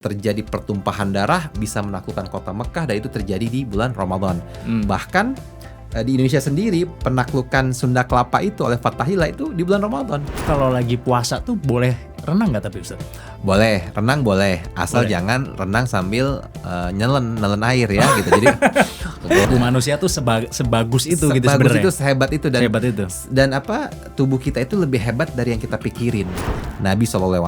terjadi pertumpahan darah bisa menaklukkan kota Mekah, dan itu terjadi di bulan Ramadan. Bahkan di Indonesia sendiri penaklukan Sunda Kelapa itu oleh Fathahillah itu di bulan Ramadan. Kalau lagi puasa tuh boleh renang nggak tapi Ustaz? Boleh, renang boleh, asal Boleh. jangan renang sambil nelen air ya gitu. Jadi Tubuh manusia tuh sebagus itu gitu sebagus sebenarnya. itu, sehebat itu, dan Sehebat itu. dan apa, tubuh kita itu lebih hebat dari yang kita pikirin. Nabi SAW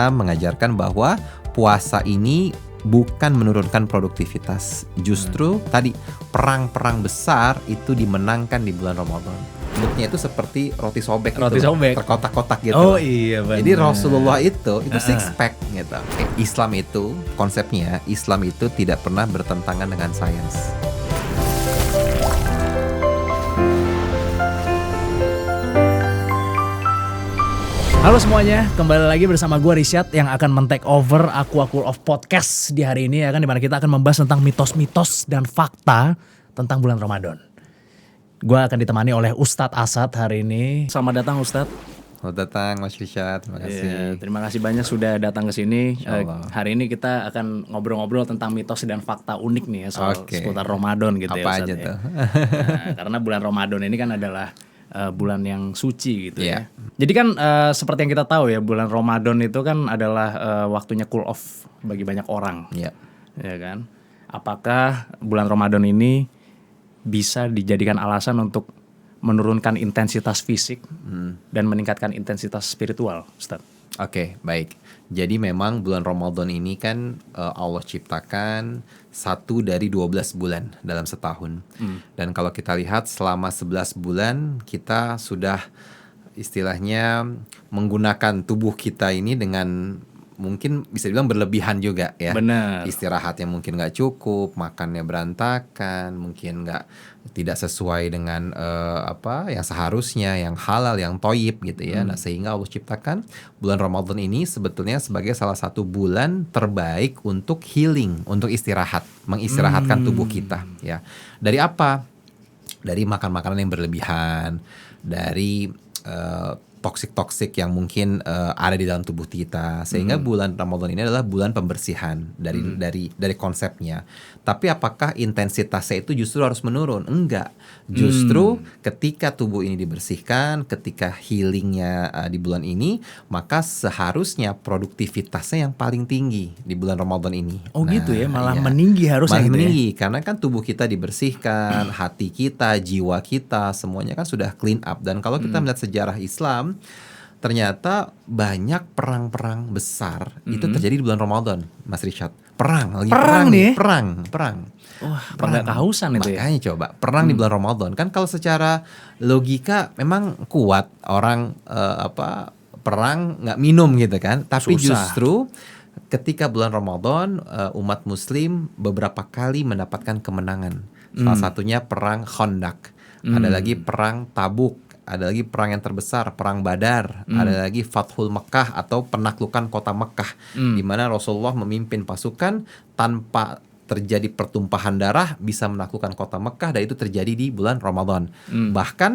mengajarkan bahwa puasa ini bukan menurunkan produktivitas. Justru tadi perang-perang besar itu dimenangkan di bulan Ramadan. Bentuknya itu seperti roti sobek, Roti itu, sobek. terkotak-kotak gitu. Oh iya benar. Jadi Rasulullah itu six pack gitu. Islam itu konsepnya, Islam itu tidak pernah bertentangan dengan sains. Halo semuanya, kembali lagi bersama gue Risyad yang akan men-take over Aqua Cool of Podcast di hari ini ya kan, dimana kita akan membahas tentang mitos-mitos dan fakta tentang bulan Ramadan. Gue akan ditemani oleh Ustadz Asad hari ini. Selamat datang Ustadz. Selamat datang Mas Risyad, terima kasih. Terima kasih banyak sudah datang ke sini. Insyaallah. Hari ini kita akan ngobrol-ngobrol tentang mitos dan fakta unik nih ya soal Oke. seputar Ramadan gitu. Apa ya Ustadz aja ya. tuh? Nah, karena bulan Ramadan ini kan adalah bulan yang suci gitu Iya. ya. Jadi kan seperti yang kita tahu ya, bulan Ramadan itu kan adalah waktunya cool off bagi banyak orang. Iya. Ya kan? Apakah bulan Ramadan ini bisa dijadikan alasan untuk menurunkan intensitas fisik dan meningkatkan intensitas spiritual, Ustaz? Oke, baik. Jadi memang bulan Ramadan ini kan Allah ciptakan satu dari 12 bulan dalam setahun. Dan kalau kita lihat selama 11 bulan kita sudah istilahnya menggunakan tubuh kita ini dengan mungkin bisa dibilang berlebihan juga ya. Benar. Istirahatnya mungkin nggak cukup, makannya berantakan, mungkin tidak sesuai dengan apa yang seharusnya, yang halal, yang thoyyib gitu ya. Nah, sehingga Allah ciptakan bulan Ramadan ini sebetulnya sebagai salah satu bulan terbaik untuk healing, untuk istirahat, mengistirahatkan tubuh kita ya. Dari apa? Dari makan makanan yang berlebihan, dari toksik yang mungkin ada di dalam tubuh kita, sehingga bulan Ramadan ini adalah bulan pembersihan dari konsepnya. Tapi apakah intensitasnya itu justru harus menurun? Enggak. Justru ketika tubuh ini dibersihkan, ketika healingnya di bulan ini, maka seharusnya produktivitasnya yang paling tinggi di bulan Ramadan ini. Oh gitu ya, malah iya. meninggi harusnya Malah gitu ya? meninggi, karena kan tubuh kita dibersihkan, hati kita, jiwa kita, semuanya kan sudah clean up. Dan kalau kita melihat sejarah Islam, ternyata banyak perang-perang besar itu terjadi di bulan Ramadan, Mas Risyad. Perang nih? Perang. Wah, pada kehausan itu ya. Makanya coba perang di bulan Ramadan kan, kalau secara logika memang kuat orang perang nggak minum gitu kan. Tapi Susah. justru ketika bulan Ramadan umat Muslim beberapa kali mendapatkan kemenangan. Salah satunya perang Khandaq, ada lagi perang Tabuk, ada lagi perang yang terbesar, perang Badar, ada lagi Fathul Mekah atau penaklukan kota Mekah, di mana Rasulullah memimpin pasukan tanpa terjadi pertumpahan darah bisa menaklukkan kota Mekah, dan itu terjadi di bulan Ramadan. Bahkan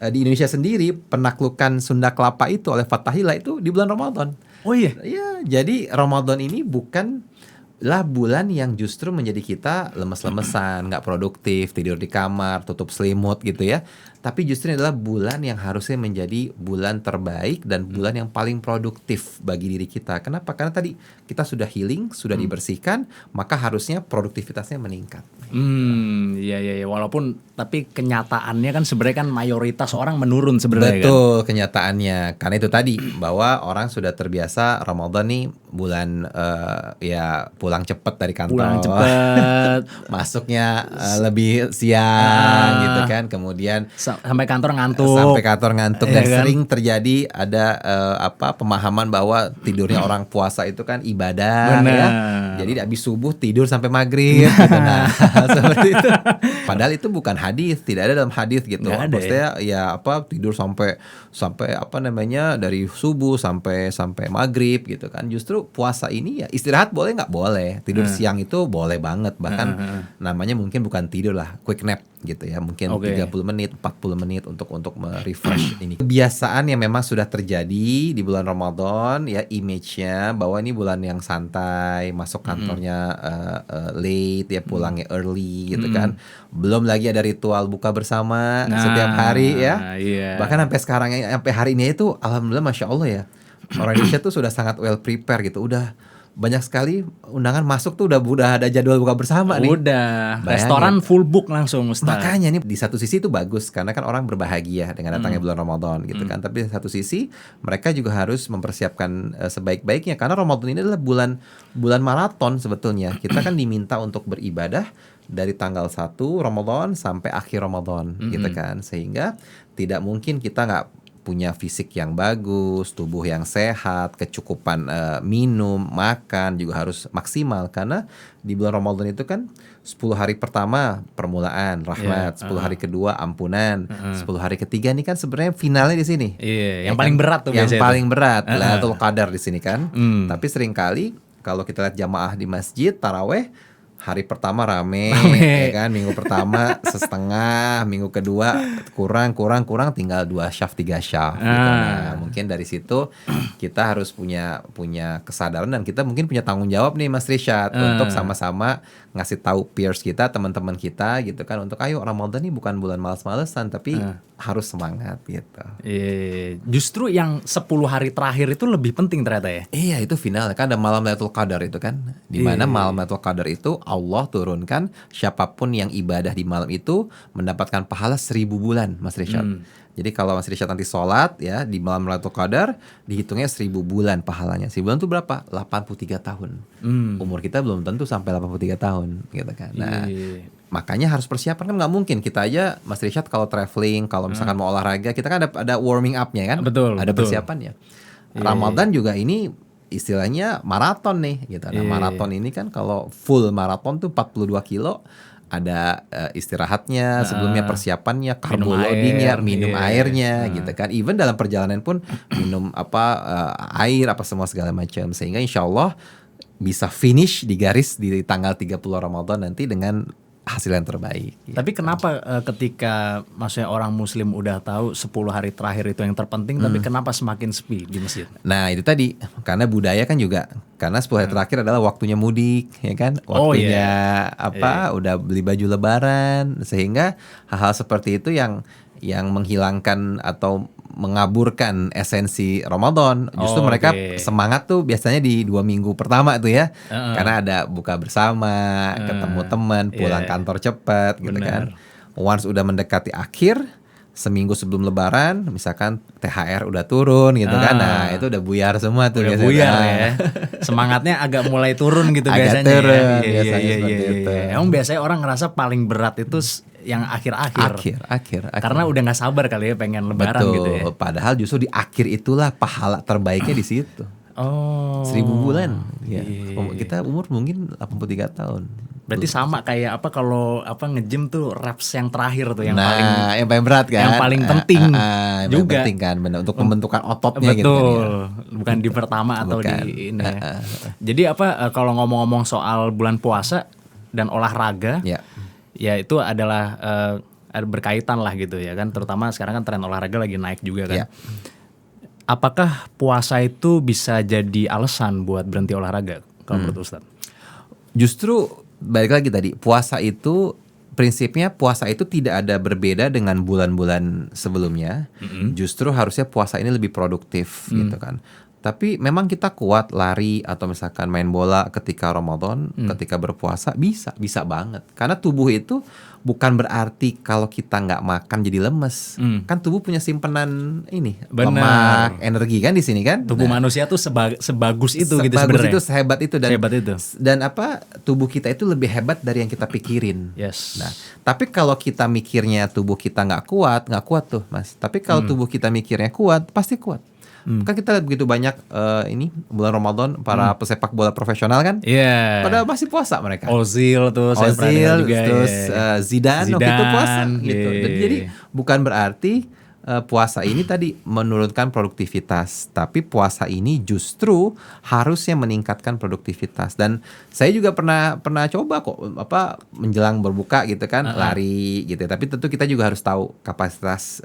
di Indonesia sendiri penaklukan Sunda Kelapa itu oleh Fathahillah itu di bulan Ramadan. Oh iya. Iya, jadi Ramadan ini bukanlah bulan yang justru menjadi kita lemes-lemesan, nggak produktif, tidur di kamar, tutup selimut gitu ya. Tapi justru ini adalah bulan yang harusnya menjadi bulan terbaik dan bulan yang paling produktif bagi diri kita. Kenapa? Karena tadi kita sudah healing, sudah dibersihkan, maka harusnya produktivitasnya meningkat. Iya. Walaupun tapi kenyataannya kan sebenarnya kan mayoritas orang menurun sebenarnya kan. Betul, kenyataannya. Karena itu tadi, bahwa orang sudah terbiasa Ramadan nih bulan ya pulang cepat dari kantor. Pulang cepat. Masuknya lebih siang gitu kan. Kemudian Sampai kantor ngantuk. dan Iya kan? sering terjadi ada pemahaman bahwa tidurnya orang puasa itu kan ibadah. Benar. Ya. Jadi habis subuh tidur sampai maghrib gitu. Nah, seperti itu. Padahal itu bukan hadis, tidak ada dalam hadis gitu. Nggak ada Maksudnya tidur sampai dari subuh sampai maghrib gitu kan. Justru puasa ini ya istirahat boleh nggak boleh. Tidur siang itu boleh banget. Bahkan namanya mungkin bukan tidur lah, quick nap. gitu ya. Mungkin Oke. 30 menit, 40 menit untuk refresh ini. Kebiasaan yang memang sudah terjadi di bulan Ramadan ya, image-nya bahwa ini bulan yang santai, masuk kantornya late ya, pulangnya early gitu kan. Belum lagi ada ritual buka bersama setiap hari ya. Iya. Bahkan sampai sekarang, sampai hari ini itu alhamdulillah Masya Allah ya, orang Indonesia tuh sudah sangat well prepare gitu. Udah banyak sekali undangan masuk tuh, udah ada jadwal buka bersama nih. Udah, Bayangin. restoran full book langsung Ustaz. Makanya nih, di satu sisi itu bagus karena kan orang berbahagia dengan datangnya bulan Ramadan gitu kan. Tapi di satu sisi mereka juga harus mempersiapkan sebaik-baiknya, karena Ramadan ini adalah bulan maraton sebetulnya. Kita kan diminta untuk beribadah dari tanggal 1 Ramadan sampai akhir Ramadan gitu kan. Sehingga tidak mungkin kita nggak punya fisik yang bagus, tubuh yang sehat, kecukupan minum, makan juga harus maksimal. Karena di bulan Ramadan itu kan 10 hari pertama permulaan rahmat, 10 hari kedua ampunan, 10 hari ketiga nih kan sebenarnya finalnya di sini. Iya, yang Ya paling kan? berat tuh Yang biasanya paling tuh. berat Lailatul Qadar di sini kan. Tapi seringkali kalau kita lihat jamaah di masjid taraweh, hari pertama rame. Ya kan, minggu pertama setengah, minggu kedua kurang, tinggal 2 syaf 3 syaf gitu. Nah, mungkin dari situ kita harus punya kesadaran, dan kita mungkin punya tanggung jawab nih Mas Rishad untuk sama-sama ngasih tahu peers kita, teman-teman kita gitu kan, untuk ayo Ramadan ini bukan bulan malas-malesan, tapi harus semangat gitu. Justru yang 10 hari terakhir itu lebih penting ternyata ya. Iya, itu final kan, ada malam Lailatul Qadar itu kan, di mana malam Lailatul Qadar itu Allah turunkan, siapapun yang ibadah di malam itu mendapatkan pahala 1000 bulan Mas Rishad. Jadi kalau Mas Rishad nanti sholat ya di malam Lailatul Qadar, dihitungnya 1000 bulan pahalanya. 1000 bulan itu berapa? 83 tahun. Umur kita belum tentu sampai 83 tahun gitu kan. Nah, makanya harus persiapan, kan nggak mungkin kita aja Mas Rishad kalau traveling, kalau misalkan mau olahraga, kita kan ada warming up-nya kan. Betul, Ada betul. persiapannya. Ramadan juga ini istilahnya maraton nih gitu. Nah, maraton ini kan kalau full maraton tuh 42 kilo, ada istirahatnya, sebelumnya persiapannya, carbo loadingnya, minum airnya gitu kan. Even dalam perjalanan pun minum air apa semua segala macam, sehingga insya Allah bisa finish di garis di tanggal 30 Ramadan nanti dengan hasil yang terbaik. Tapi kenapa ketika maksudnya orang muslim udah tahu 10 hari terakhir itu yang terpenting, tapi kenapa semakin sepi di masjid? Nah itu tadi, karena budaya kan juga, karena 10 hari terakhir adalah waktunya mudik ya kan, waktunya udah beli baju lebaran, sehingga hal-hal seperti itu yang menghilangkan atau mengaburkan esensi Ramadan. Justru mereka semangat tuh biasanya di 2 minggu pertama tuh ya, karena ada buka bersama, ketemu teman, pulang kantor cepat gitu kan. Once udah mendekati akhir, seminggu sebelum Lebaran, misalkan THR udah turun gitu kan, nah itu udah buyar semua tuh Udah biasanya. buyar ya. Semangatnya agak mulai turun gitu Agak biasanya. turun, Iya, biasanya iya, seperti iya, itu. iya. Emang biasanya orang ngerasa paling berat itu yang akhir-akhir. Akhir. Karena udah nggak sabar kali ya pengen Lebaran Betul. gitu ya. Padahal justru di akhir itulah pahala terbaiknya di situ. Oh. 1000 bulan. Ya. Kita umur mungkin 83 tahun. Berarti sama kayak kalau nge-gym tuh reps yang terakhir tuh yang yang paling berat kan. yang paling penting yang juga. paling penting kan, benar, untuk pembentukan ototnya gitu kan. Betul. Bukan di pertama atau Bukan. di ini ya. Jadi kalau ngomong-ngomong soal bulan puasa dan olahraga, ya itu adalah berkaitan lah gitu ya kan. Terutama sekarang kan tren olahraga lagi naik juga kan. Apakah puasa itu bisa jadi alasan buat berhenti olahraga kalau menurut Ustadz? Justru balik lagi tadi, puasa itu prinsipnya, puasa itu tidak ada berbeda dengan bulan-bulan sebelumnya. Justru harusnya puasa ini lebih produktif gitu kan. Tapi memang kita kuat lari atau misalkan main bola ketika Ramadan, ketika berpuasa bisa banget. Karena tubuh itu bukan berarti kalau kita nggak makan jadi lemes. Kan tubuh punya simpenan ini, lemak, energi kan di sini kan. Tubuh manusia tuh sebagus itu gitu sebenarnya. Sebagus itu, sehebat itu, dan sehebat itu. Dan tubuh kita itu lebih hebat dari yang kita pikirin. Yes. Nah, tapi kalau kita mikirnya tubuh kita nggak kuat tuh, Mas. Tapi kalau tubuh kita mikirnya kuat, pasti kuat. Kan kita lihat begitu banyak ini bulan Ramadan para pesepak bola profesional kan, padahal masih puasa mereka. Ozil tuh, saya pernah dengar juga, terus Zidane waktu itu puasa gitu. Jadi bukan berarti puasa ini tadi menurunkan produktivitas, tapi puasa ini justru harusnya meningkatkan produktivitas. Dan saya juga pernah coba kok menjelang berbuka gitu kan, lari gitu. Tapi tentu kita juga harus tahu kapasitas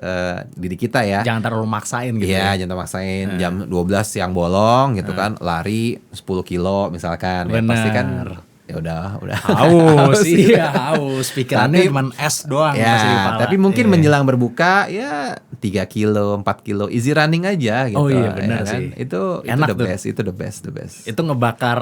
diri kita ya. Jangan terlalu maksain gitu. Iya, jangan maksain. Jam 12 siang bolong gitu kan, lari 10 kilo misalkan. Ya, pasti kan ya udah haus. Iya, haus. Pikirannya cuma es doang masih di ya, kepala. tapi mungkin menjelang berbuka ya 3 kilo, 4 kilo easy running aja gitu. Oh iya, benar ya kan? sih. Itu Enak the tuh. best, itu the best. Itu ngebakar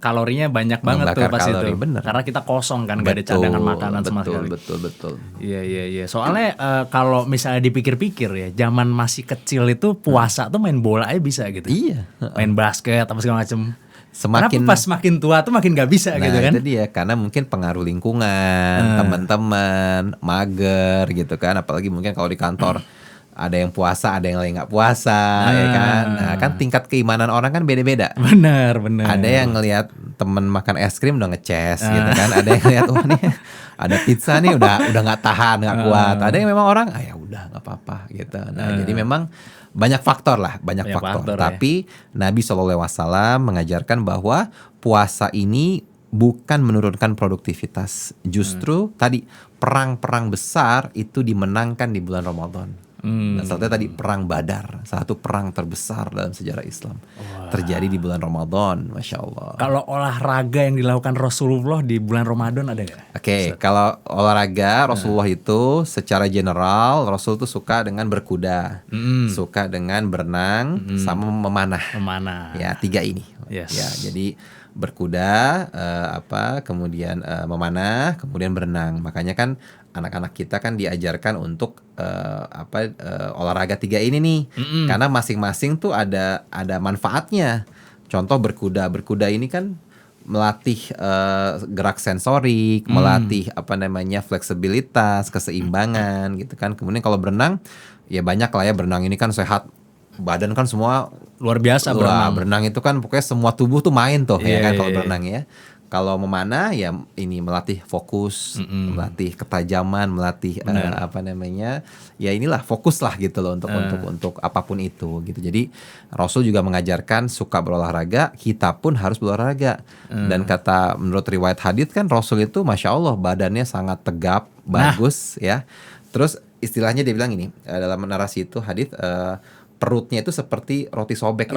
kalorinya banyak banget tuh Ngebakar pas kalori, itu. bener. Karena kita kosong kan, gak ada cadangan makanan sama sekali. Betul. Iya. Soalnya kalau misalnya dipikir-pikir ya, zaman masih kecil itu puasa tuh main bola aja bisa gitu. Iya. Main basket apa segala macem. Semakin Kenapa pas makin tua tuh makin gak bisa gitu kan? Itu dia, karena mungkin pengaruh lingkungan, teman-teman, mager gitu kan, apalagi mungkin kalau di kantor ada yang puasa, ada yang lagi nggak puasa, ya kan. Nah, kan tingkat keimanan orang kan beda-beda. Benar. Ada yang ngelihat temen makan es krim udah ngeces gitu kan, ada yang ngelihat wah nih ada pizza nih udah nggak tahan, nggak kuat. Ada yang memang orang ya udah nggak apa-apa gitu. Nah, jadi memang banyak faktor lah, banyak faktor. Tapi Nabi SAW mengajarkan bahwa puasa ini bukan menurunkan produktivitas. Justru tadi perang-perang besar itu dimenangkan di bulan Ramadan. Dan salah satunya tadi perang Badar, salah satu perang terbesar dalam sejarah Islam terjadi di bulan Ramadan, masya Allah. Kalau olahraga yang dilakukan Rasulullah di bulan Ramadan ada nggak? Oke, kalau olahraga Rasulullah itu secara general Rasul tuh suka dengan berkuda, suka dengan berenang, sama memanah. Ya, 3 ini. Yes. Ya, jadi berkuda, kemudian memanah, kemudian berenang. Makanya kan anak-anak kita kan diajarkan untuk olahraga 3 ini nih, karena masing-masing tuh ada manfaatnya. Contoh berkuda ini kan melatih gerak sensorik, melatih fleksibilitas, keseimbangan gitu kan. Kemudian kalau berenang ya banyak lah ya, berenang ini kan sehat, badan kan semua luar biasa. Berenang itu kan pokoknya semua tubuh tuh main tuh ya kan kalau Iya. berenang ya. Kalau memanah ya ini melatih fokus, melatih ketajaman, melatih ya inilah fokus lah gitu loh untuk apapun itu gitu. Jadi Rasul juga mengajarkan suka berolahraga, kita pun harus berolahraga. Dan kata menurut riwayat hadits kan Rasul itu masya Allah badannya sangat tegap, bagus ya. Terus istilahnya dia bilang ini dalam narasi itu hadits, perutnya itu seperti roti sobek,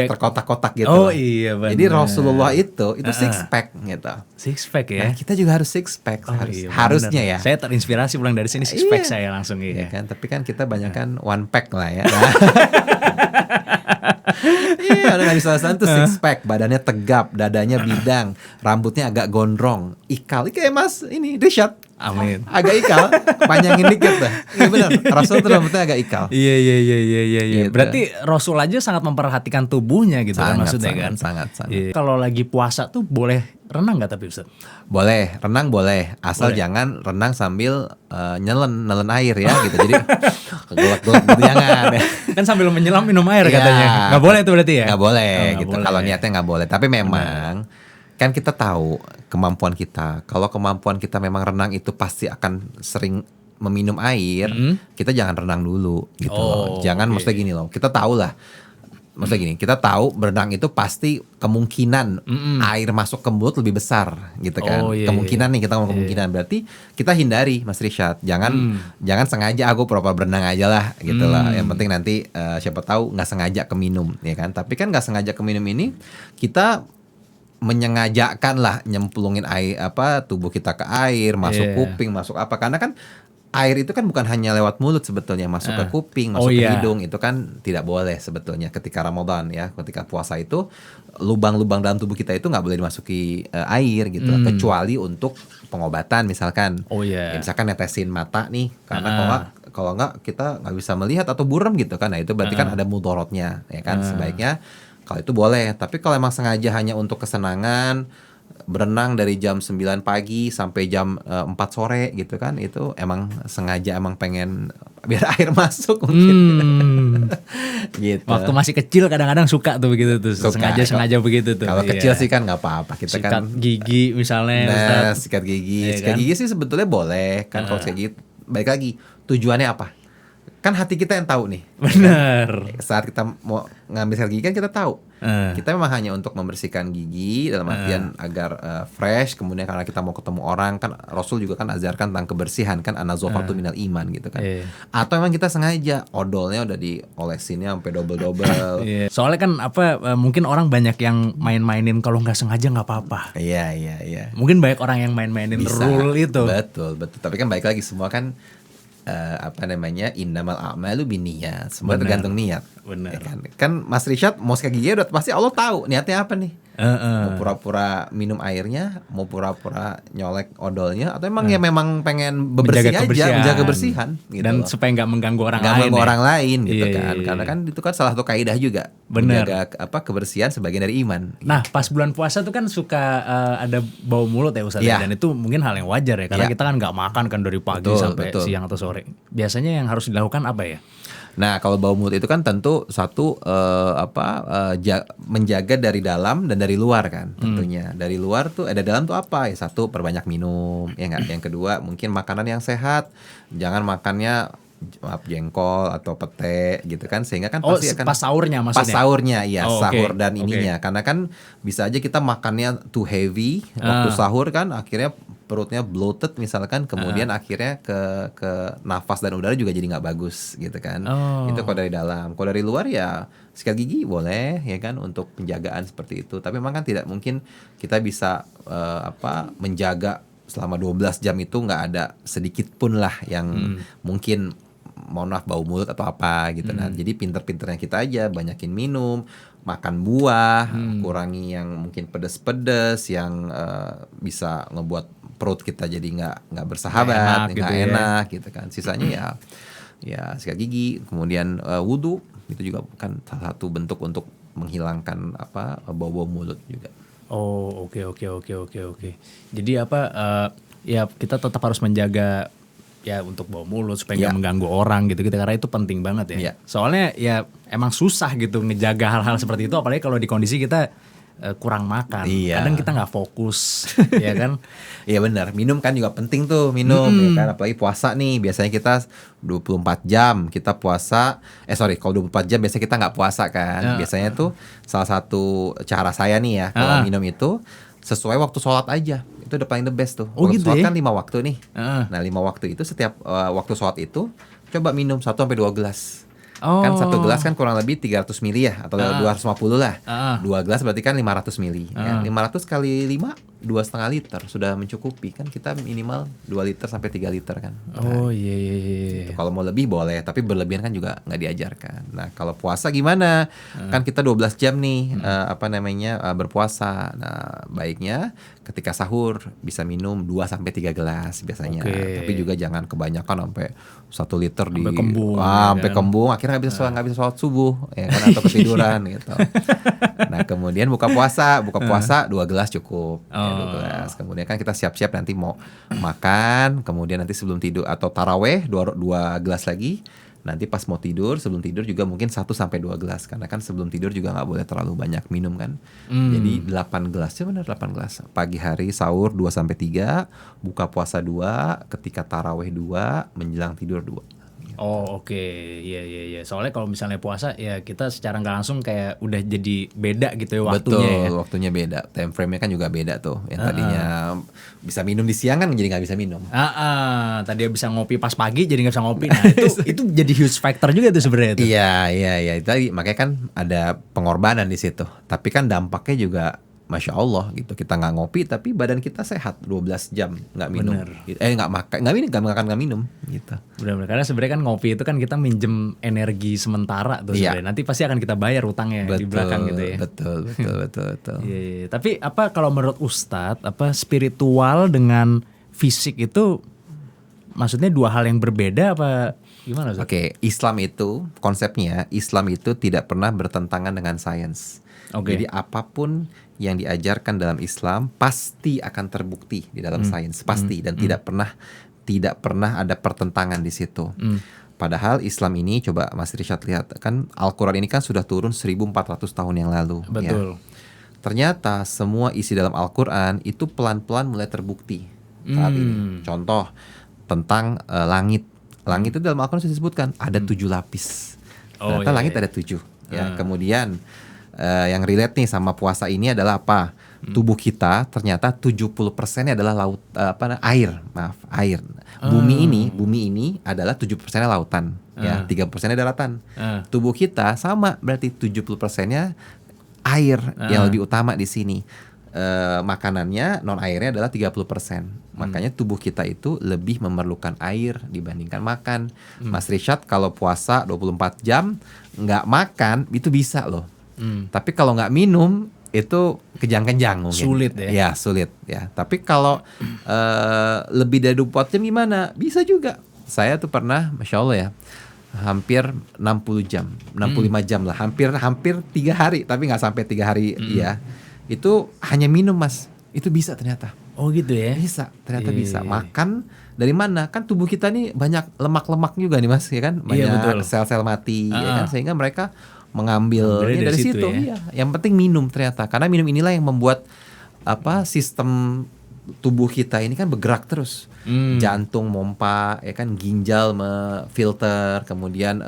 terkotak-kotak gitu. Oh iya benar. Jadi Rasulullah itu six pack gitu. Six pack ya. Nah, kita juga harus six pack harusnya ya. Saya terinspirasi pulang dari sini six pack saya langsung ya kan. Tapi kan kita banyakan one pack lah ya. Iya, Nabi SAW tuh six pack, badannya tegap, dadanya bidang, rambutnya agak gondrong, ikal, kayak Mas ini Rishad. Amin. Agak ikal, panjangin dikit dah. Iya benar. Rasul tuh rambutnya agak ikal. Iya. Gitu. Berarti Rasul aja sangat memperhatikan tubuhnya gitu kan maksudnya kan. Sangat. Iya. Kalau lagi puasa tuh boleh renang nggak tapi Ustaz? Boleh, renang boleh, asal jangan renang sambil nelen air ya gitu. Jadi gelap-gelap gitu jangan. Kan sambil menyelam minum air katanya. Nggak boleh itu berarti ya? Nggak boleh gitu. Boleh. Kalau niatnya nggak boleh. Tapi memang kan kita tahu kemampuan kita. Kalau kemampuan kita memang renang itu pasti akan sering meminum air. Kita jangan renang dulu gitu loh. Jangan maksudnya gini loh. Kita tahu lah. Maksudnya gini, kita tahu berenang itu pasti kemungkinan air masuk ke mulut lebih besar gitu kan. Kemungkinan nih kita ngomong kemungkinan. Berarti kita hindari Mas Rishad. Jangan sengaja aku pura-pura berenang aja lah gitu lah. Yang penting nanti siapa tahu nggak sengaja keminum ya kan. Tapi kan nggak sengaja keminum ini kita menyengajakan lah nyemplungin air tubuh kita ke air, masuk kuping, masuk apa, karena kan air itu kan bukan hanya lewat mulut sebetulnya, masuk ke kuping, masuk ke hidung, itu kan tidak boleh sebetulnya ketika Ramadan ya, ketika puasa itu lubang-lubang dalam tubuh kita itu nggak boleh dimasuki air gitu, kecuali untuk pengobatan misalkan. Ya, misalkan netesin mata nih, karena kalau nggak kita nggak bisa melihat atau buram gitu kan, nah itu berarti kan ada mudorotnya ya kan, sebaiknya kalau itu boleh. Tapi kalau emang sengaja hanya untuk kesenangan, berenang dari jam 9 pagi sampai jam 4 sore gitu kan, itu emang sengaja emang pengen biar air masuk mungkin. Gitu. Waktu masih kecil kadang-kadang suka tuh begitu tuh, sengaja begitu tuh. Kalau kecil sih kan nggak apa-apa, kita sikat kan gigi misalnya. Sikat gigi sih sebetulnya boleh kan. Kalau sikat gigi, balik lagi tujuannya apa? kan hati kita yang tahu nih. Bener. Saat kita mau ngambil sikat gigi kan kita tahu. Kita memang hanya untuk membersihkan gigi dalam artian agar fresh. Kemudian karena kita mau ketemu orang kan Rasul juga kan ajarkan tentang kebersihan kan an-nazafatu minal iman gitu kan. Atau memang kita sengaja odolnya udah diolesinnya sampai double-double. Soalnya kan mungkin orang banyak yang main-mainin kalau nggak sengaja nggak apa-apa. Iya. Mungkin banyak orang yang main-mainin rule itu. Betul. Tapi kan baik lagi semua kan innamal a'malu binniyat. Semua tergantung niat. Benar. Ya kan Mas Rishad mau sikat gigi udah pasti Allah tahu niatnya apa nih. Mau pura-pura minum airnya, mau pura-pura nyolek odolnya, atau emang ya memang pengen menjaga kebersihan gitu dan loh. supaya nggak mengganggu orang lain. Mengganggu orang lain gitu Iya. kan. Karena kan itu kan salah satu kaidah juga. Bener. Menjaga kebersihan sebagian dari iman. Nah, pas bulan puasa tuh kan suka ada bau mulut ya Ustaz, dan itu mungkin hal yang wajar ya karena kita kan nggak makan kan dari pagi sampai siang atau sore. Biasanya yang harus dilakukan apa ya? Nah, kalau bau mulut itu kan tentu satu menjaga dari dalam dan dari luar kan tentunya. Dari luar tuh dalam tuh apa? Ya satu, perbanyak minum, ya enggak. Yang kedua, mungkin makanan yang sehat. Jangan makannya jengkol atau pete gitu kan, sehingga kan pasti akan pas sahurnya maksudnya. Pas sahurnya iya, sahur okay. dan ininya. Karena kan bisa aja kita makannya too heavy waktu sahur kan akhirnya perutnya bloated misalkan, kemudian akhirnya ke nafas dan udara juga jadi nggak bagus gitu kan. Itu kalau dari dalam. Kalau dari luar ya sikat gigi boleh ya kan untuk penjagaan seperti itu. Tapi memang kan tidak mungkin kita bisa menjaga selama 12 jam itu nggak ada sedikit pun lah yang mungkin mohon maaf bau mulut atau apa gitu. Nah, jadi pinter-pinternya kita aja banyakin minum, makan buah, kurangi yang mungkin pedas-pedas yang bisa ngebuat perut kita jadi nggak bersahabat, nggak enak gitu kan. Sisanya ya sikat gigi, kemudian wudu itu juga kan salah satu bentuk untuk menghilangkan bau-bau mulut juga. Oh, oke. Jadi ya kita tetap harus menjaga ya untuk bau mulut supaya nggak mengganggu orang gitu karena itu penting banget ya. Soalnya ya emang susah gitu ngejaga hal-hal seperti itu, apalagi kalau di kondisi kita kurang makan. Kadang kita nggak fokus, ya kan? Iya benar. Minum kan juga penting tuh, minum ya kan, apalagi puasa nih. Biasanya kita 24 jam kita puasa. Kalau 24 jam biasanya kita nggak puasa kan. Biasanya tuh salah satu cara saya nih ya kalau minum itu sesuai waktu sholat aja. Itu udah paling the best tuh. Oh, waktu gitu sholat ya? kan 5 waktu nih. Nah 5 waktu itu setiap waktu sholat itu coba minum 1-2 gelas. Kan 1 gelas kan kurang lebih 300 mili ya, atau 250 lah. 2 gelas berarti kan 500 mili. Ya. 500 kali 5 2,5 liter sudah mencukupi kan, kita minimal 2 liter sampai 3 liter kan. Oh iya. Kalau mau lebih boleh, tapi berlebihan kan juga nggak diajarkan. Nah kalau puasa gimana? Kan kita 12 jam nih berpuasa. Nah baiknya ketika sahur bisa minum 2-3 gelas biasanya. Tapi juga jangan kebanyakan sampai 1 liter sampai kembung, akhirnya nggak bisa sholat subuh ya kan, atau ketiduran gitu. Nah kemudian buka puasa 2 gelas cukup. 2 gelas. Kemudian kan kita siap-siap nanti mau makan, kemudian nanti sebelum tidur atau taraweh 2 gelas lagi. Nanti pas mau tidur, sebelum tidur juga mungkin 1-2 gelas. Karena kan sebelum tidur juga gak boleh terlalu banyak minum kan. Jadi 8 gelas, ya benar 8 gelas. Pagi hari sahur 2-3, buka puasa 2, ketika taraweh 2, menjelang tidur 2. Oh oke. Iya. Soalnya kalau misalnya puasa ya kita secara nggak langsung kayak udah jadi beda gitu ya waktunya. Betul, waktunya beda. Time frame-nya kan juga beda tuh. Yang tadinya bisa minum di siang kan jadi nggak bisa minum. Tadi bisa ngopi pas pagi jadi nggak bisa ngopi. Nah itu jadi huge factor juga tuh sebenarnya. Iya. Itu makanya kan ada pengorbanan di situ. Tapi kan dampaknya juga Masya Allah gitu, kita nggak ngopi tapi badan kita sehat 12 jam nggak minum. Nggak makan, nggak minum gitu. Benar-benar, karena sebenarnya kan ngopi itu kan kita minjem energi sementara tuh sebenarnya. Nanti pasti akan kita bayar utangnya di belakang gitu ya. Betul. Iya. Tapi kalau menurut Ustadz spiritual dengan fisik itu maksudnya 2 hal yang berbeda apa gimana Ustadz? Oke, Islam itu konsepnya tidak pernah bertentangan dengan sains. Jadi apapun yang diajarkan dalam Islam pasti akan terbukti di dalam sains, pasti, dan tidak pernah ada pertentangan di situ. Padahal Islam ini, coba Mas Rishad lihat kan, Al-Quran ini kan sudah turun 1400 tahun yang lalu. Betul. Ya. Ternyata semua isi dalam Al-Quran itu pelan-pelan mulai terbukti saat ini. Contoh tentang langit. Langit itu dalam Al-Quran sudah disebutkan ada 7 lapis. Oh, Ternyata iya, langit iya. ada 7. Ya, kemudian yang relate nih sama puasa ini adalah apa? Tubuh kita ternyata 70%-nya adalah laut, air. Bumi ini adalah 70%-nya lautan, ya, 3%-nya daratan. Tubuh kita sama, berarti 70%-nya air yang lebih utama di sini. Makanannya non airnya adalah 30%. Makanya tubuh kita itu lebih memerlukan air dibandingkan makan. Mas Rishad kalau puasa 24 jam nggak makan itu bisa loh. Tapi kalau nggak minum itu kejang-kejang mungkin. Sulit ya? Ya sulit ya. Tapi kalau lebih dari 24 jam gimana? Bisa juga. Saya tuh pernah, Masya Allah ya, hampir 60 jam, 65 jam lah, hampir 3 hari, tapi nggak sampai 3 hari ya. Itu hanya minum Mas, itu bisa ternyata. Oh gitu ya? Bisa, ternyata Iya, bisa. iya. Makan dari mana? Kan tubuh kita nih banyak lemak-lemak juga nih Mas, ya kan? Iya, Banyak betul. sel-sel mati, ya kan? Sehingga mereka mengambilnya Ambilnya dari dari situ. situ ya. Iya. Yang penting minum ternyata, karena minum inilah yang membuat sistem tubuh kita ini kan bergerak terus. Jantung mompa, ya kan, ginjal filter, kemudian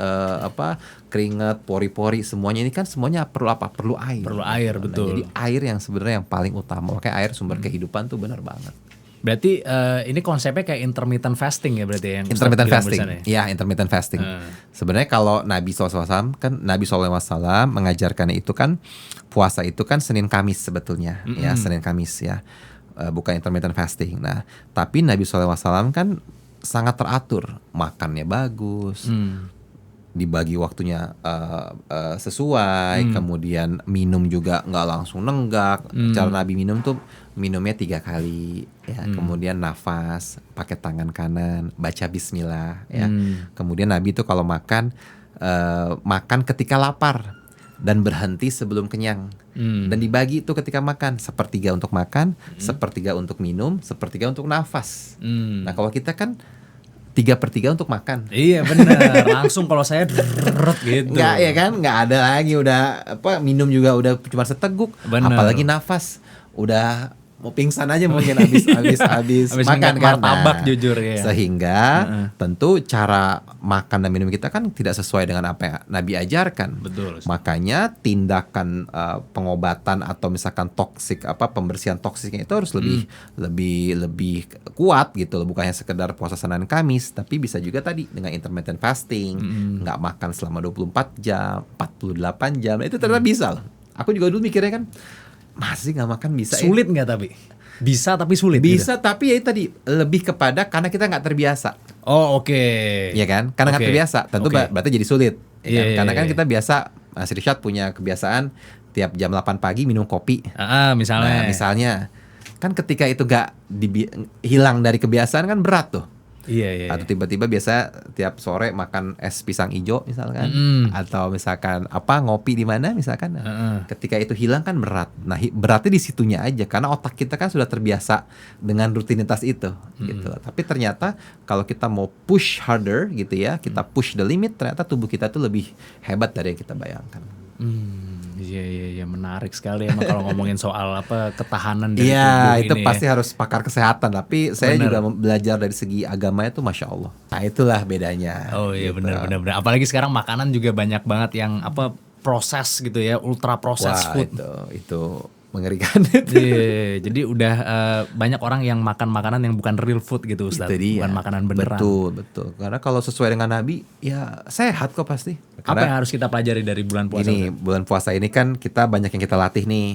keringat, pori-pori, semuanya ini kan semuanya perlu apa? Perlu air. Perlu air, Nah, betul. jadi air yang sebenarnya yang paling utama. Makanya air sumber kehidupan tuh benar banget. Berarti ini konsepnya kayak intermittent fasting ya berarti yang Ustadz Intermittent bilang fasting, barusan ya? ya intermittent fasting. Sebenarnya kalau Nabi SAW kan Nabi SAW mengajarkannya itu kan puasa itu kan Senin Kamis sebetulnya, ya Senin Kamis ya, bukan intermittent fasting. Nah, tapi Nabi SAW kan sangat teratur, makannya bagus, dibagi waktunya sesuai, kemudian minum juga nggak langsung nenggak. Cara Nabi minum tuh minumnya 3 kali, ya. Kemudian nafas, pakai tangan kanan, baca Bismillah, ya. Kemudian Nabi tuh kalau makan makan ketika lapar dan berhenti sebelum kenyang. Dan dibagi itu ketika makan, 1/3 untuk makan, 1/3 untuk minum, 1/3 untuk nafas. Nah kalau kita kan 3/3 untuk makan. Iya benar, langsung kalau saya drrrrt gitu. Nggak ya kan, nggak ada lagi, udah minum juga udah cuma seteguk. Bener. Apalagi nafas udah mau pingsan aja mungkin habis Habis makan minum kan. martabak, jujur ya. Sehingga tentu cara makan dan minum kita kan tidak sesuai dengan apa yang Nabi ajarkan. Betul. Makanya tindakan pengobatan atau misalkan pembersihan toksiknya itu harus lebih kuat gitu loh. Bukan hanya sekedar puasa Senin Kamis, tapi bisa juga tadi dengan intermittent fasting, nggak makan selama 24 jam, 48 jam. Itu ternyata bisa loh. Aku juga dulu mikirnya kan, masih nggak makan bisa ya? Sulit nggak tapi? Bisa tapi sulit. Bisa, gitu? tapi ya tadi lebih kepada karena kita nggak terbiasa. Oh oke. Iya kan? Karena nggak Oke. terbiasa, tentu Oke. berarti jadi sulit. Ya Iya, kan? iya, Karena kan iya. kita biasa, Mas Rishad punya kebiasaan tiap jam 8 pagi minum kopi. Misalnya. Nah, misalnya, kan ketika itu nggak hilang dari kebiasaan kan berat tuh. Iya. Atau tiba-tiba biasa tiap sore makan es pisang hijau misalkan, atau misalkan ngopi di mana misalkan. Nah, ketika itu hilang kan berat. Nah, beratnya di situnya aja karena otak kita kan sudah terbiasa dengan rutinitas itu gitu. Tapi ternyata kalau kita mau push harder gitu ya, kita push the limit, ternyata tubuh kita tuh lebih hebat dari yang kita bayangkan. Iya menarik sekali emang kalau ngomongin soal ketahanan dari Iya, tubuh itu ini pasti ya. harus pakar kesehatan. Tapi saya Bener. juga belajar dari segi agamanya tuh Masya Allah. Nah, itulah bedanya. Oh iya gitu. benar. Apalagi sekarang makanan juga banyak banget yang proses gitu ya, ultra processed Wah, food. itu mengerikan itu. Iya, jadi udah banyak orang yang makan makanan yang bukan real food gitu Ustaz. Itu dia. Bukan makanan beneran. Betul. Karena kalau sesuai dengan Nabi, ya sehat kok pasti. Apa Karena yang harus kita pelajari dari bulan puasa? ini Ustaz? bulan puasa ini kan kita banyak yang kita latih nih,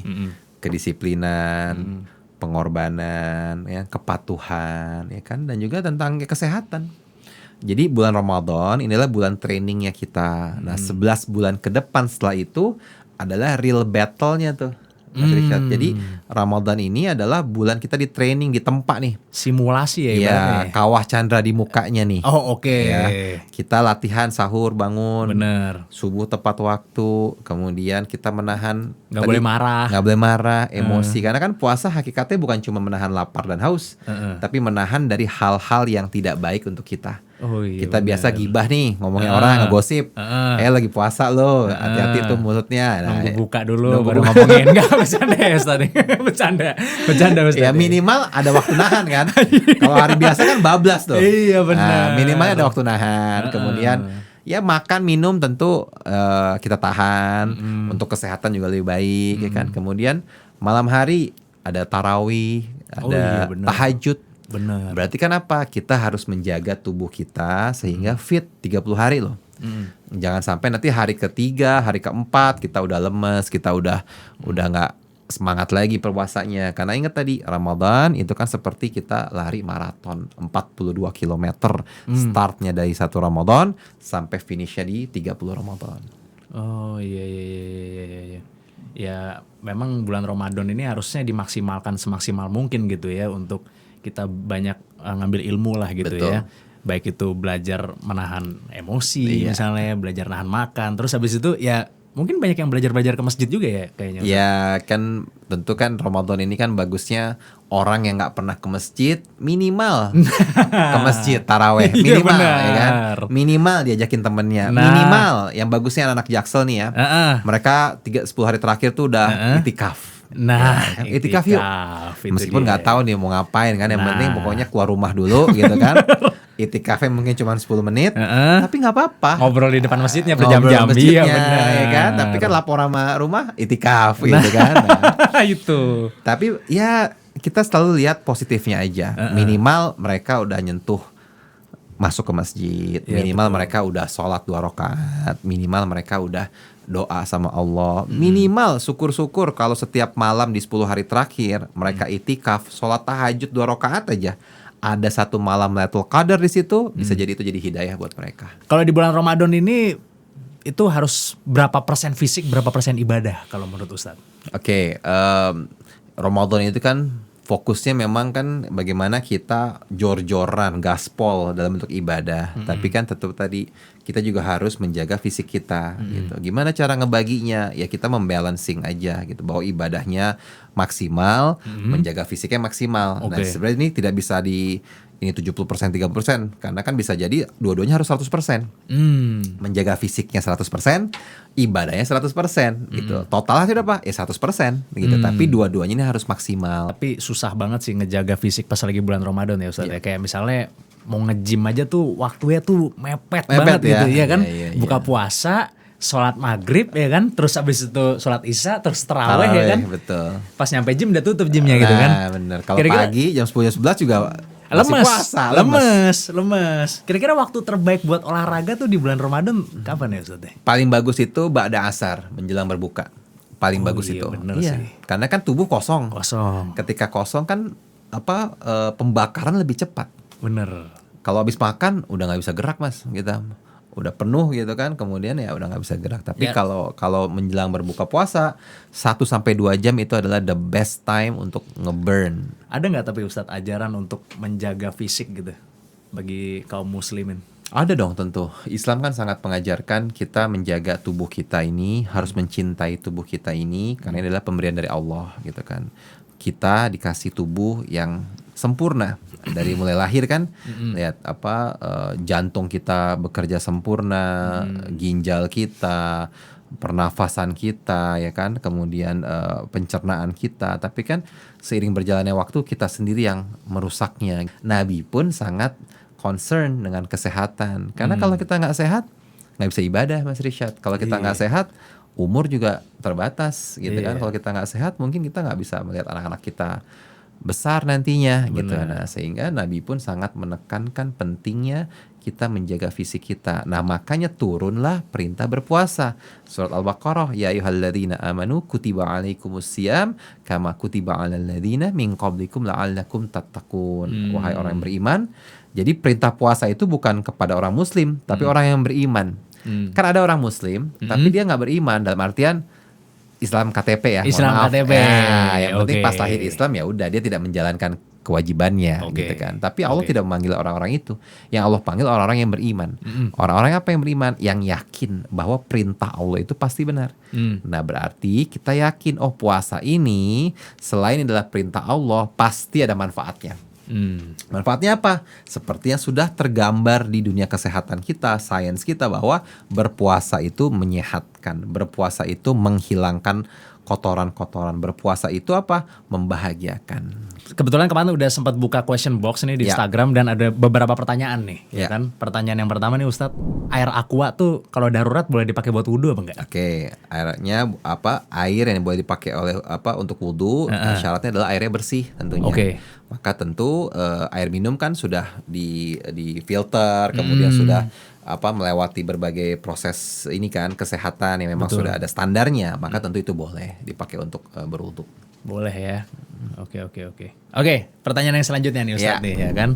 kedisiplinan, pengorbanan, ya, kepatuhan, ya kan, dan juga tentang kesehatan. Jadi bulan Ramadan inilah bulan trainingnya kita. Nah 11 bulan ke depan setelah itu adalah real battle-nya tuh. Mas Rishad. Jadi Ramadan ini adalah bulan kita di training, di tempat nih. Simulasi ya Iya, ibaratnya. kawah Chandra di mukanya nih. Oh oke. Ya, kita latihan sahur, bangun, Bener. subuh tepat waktu, kemudian kita menahan, Nggak boleh marah. nggak boleh marah, emosi, karena kan puasa hakikatnya bukan cuma menahan lapar dan haus, tapi menahan dari hal-hal yang tidak baik untuk kita. Oh iya. Kita biasa bener. gibah nih, ngomongin orang, ngegosip. Lagi puasa lo, hati-hati tuh mulutnya. Nah, Nunggu buka dulu nunggu baru ngomongin. Enggak, bercanda ya Ustaz. Bercanda Ustaz. ya minimal ada waktu nahan kan. Kalau hari biasa kan bablas tuh. Iya, benar. Nah, minimalnya ada waktu nahan. Kemudian ya makan minum tentu kita tahan. Untuk kesehatan juga lebih baik ya kan. Kemudian malam hari ada tarawih, ada bener. tahajud. Benar. Berarti kan apa? Kita harus menjaga tubuh kita sehingga fit 30 hari loh. Jangan sampai nanti hari ketiga, hari keempat kita udah lemes, kita udah nggak semangat lagi perpuasanya. Karena ingat tadi Ramadan itu kan seperti kita lari maraton 42 km. Startnya dari 1 Ramadan sampai finishnya di 30 Ramadan. Oh iya. Ya memang bulan Ramadan ini harusnya dimaksimalkan semaksimal mungkin gitu ya untuk kita banyak ngambil ilmu lah gitu. Betul. Ya. Baik itu belajar menahan emosi misalnya, belajar nahan makan. Terus habis itu ya mungkin banyak yang belajar ke masjid juga ya kayaknya. Ya kan tentu kan Ramadan ini kan bagusnya orang yang nggak pernah ke masjid minimal ke masjid taraweh Iya, minimal benar. ya kan, minimal diajakin temennya, Nah. minimal yang bagusnya anak Jaksel nih ya, mereka 10 hari terakhir tuh udah itikaf. Nah, kan, itikaf yuk. itu Meskipun dia. nggak tahu nih mau ngapain kan, yang Nah. penting pokoknya keluar rumah dulu gitu kan. Itikafnya mungkin cuma 10 menit, tapi nggak apa-apa. Ngobrol di depan masjidnya Ngobrol berjam-jam. di masjidnya, Iya benar. ya kan. Tapi kan lapor sama rumah itikaf gitu kan. Nah, Itu. tapi ya kita selalu lihat positifnya aja. Minimal mereka udah nyentuh masuk ke masjid, minimal mereka udah sholat 2 rakaat, minimal mereka udah doa sama Allah, minimal syukur-syukur kalau setiap malam di 10 hari terakhir mereka itikaf, sholat tahajud 2 rakaat aja. Ada 1 malam Lailatul Qadar di situ, bisa jadi itu jadi hidayah buat mereka. Kalau di bulan Ramadan ini itu harus berapa persen fisik, berapa persen ibadah kalau menurut Ustadz? Oke, Ramadan itu kan fokusnya memang kan bagaimana kita jor-joran, gaspol dalam bentuk ibadah. Tapi kan tetap tadi kita juga harus menjaga fisik kita gitu. Gimana cara ngebaginya? Ya kita membalancing aja gitu, bahwa ibadahnya maksimal, menjaga fisiknya maksimal. Nah, Oke. sebenarnya ini tidak bisa di ini 70% 30% karena kan bisa jadi dua-duanya harus 100%. Menjaga fisiknya 100%, ibadahnya 100% gitu. Totalnya sudah apa? Ya 100% gitu. Tapi dua-duanya ini harus maksimal. Tapi susah banget sih ngejaga fisik pas lagi bulan Ramadan ya Ustadz ya. Kayak misalnya mau nge-gym aja tuh waktunya tuh mepet banget ya. gitu ya kan. Iya. Buka puasa, sholat maghrib ya kan. Terus abis itu sholat isya, terus terawih ya kan. Betul. Pas nyampe gym udah tutup gymnya gitu kan. Nah, bener. Kalau Kira-kira- pagi jam 10 jam 11 juga masih Lemes, puasa, lemes. Kira-kira waktu terbaik buat olahraga tuh di bulan Ramadan kapan ya Ustadz? Paling bagus itu ba'da asar, menjelang berbuka. Paling bagus iya, itu. bener Iya. sih. Karena kan tubuh kosong. Kosong. Ketika kosong kan pembakaran lebih cepat. Bener. Kalau habis makan udah nggak bisa gerak Mas, gitu. Udah penuh gitu kan, kemudian ya udah nggak bisa gerak. Tapi Ya. kalau menjelang berbuka puasa 1-2 jam itu adalah the best time untuk ngeburn. Ada nggak tapi Ustadz ajaran untuk menjaga fisik gitu bagi kaum muslimin? Ada dong tentu. Islam kan sangat mengajarkan kita menjaga tubuh kita ini, harus mencintai tubuh kita ini karena ini adalah pemberian dari Allah gitu kan. Kita dikasih tubuh yang sempurna dari mulai lahir kan. Lihat jantung kita bekerja sempurna, ginjal kita, pernafasan kita ya kan, kemudian pencernaan kita. Tapi kan seiring berjalannya waktu kita sendiri yang merusaknya. Nabi pun sangat concern dengan kesehatan. Karena kalau kita nggak sehat, nggak bisa ibadah Mas Rishad. Kalau kita nggak sehat, umur juga terbatas gitu kan. Kalau kita nggak sehat, mungkin kita nggak bisa melihat anak-anak kita besar nantinya gitu. Nah, sehingga Nabi pun sangat menekankan pentingnya kita menjaga fisik kita. Nah, makanya turunlah perintah berpuasa. Surat Al-Baqarah, ya ayyuhalladzina amanu kutiba alaikumusiyam kama kutiba alal ladzina min qablikum la'allakum tattaqun. Wahai orang yang beriman, jadi perintah puasa itu bukan kepada orang muslim, tapi orang yang beriman. Kan ada orang muslim, tapi dia nggak beriman dalam artian Islam KTP ya. Islam mohon maaf. KTP. Nah, yang penting Oke. pas lahir Islam ya udah dia tidak menjalankan kewajibannya Oke. gitu kan. Tapi Allah Oke. tidak memanggil orang-orang itu. Yang Allah panggil orang-orang yang beriman. Orang-orang apa yang beriman? Yang yakin bahwa perintah Allah itu pasti benar. Nah, berarti kita yakin puasa ini selain adalah perintah Allah, pasti ada manfaatnya. Manfaatnya apa? Seperti yang sudah tergambar di dunia kesehatan kita, sains kita, bahwa berpuasa itu menyehatkan, berpuasa itu menghilangkan kotoran-kotoran, berpuasa itu apa? Membahagiakan. Kebetulan kemarin udah sempat buka question box nih di Ya. Instagram dan ada beberapa pertanyaan nih, ya Ya. kan? Pertanyaan yang pertama nih Ustadz, air aqua tuh kalau darurat boleh dipakai buat wudhu apa enggak? Oke, airnya apa? Air yang boleh dipakai oleh apa untuk wudhu, syaratnya adalah airnya bersih tentunya. Oke. Maka tentu air minum kan sudah di filter, kemudian sudah apa melewati berbagai proses ini kan kesehatan yang memang sudah ada standarnya, maka tentu itu boleh dipakai untuk berwudhu. Boleh ya. Oke. Oke, pertanyaan yang selanjutnya nih Ustadz Ya. nih ya kan.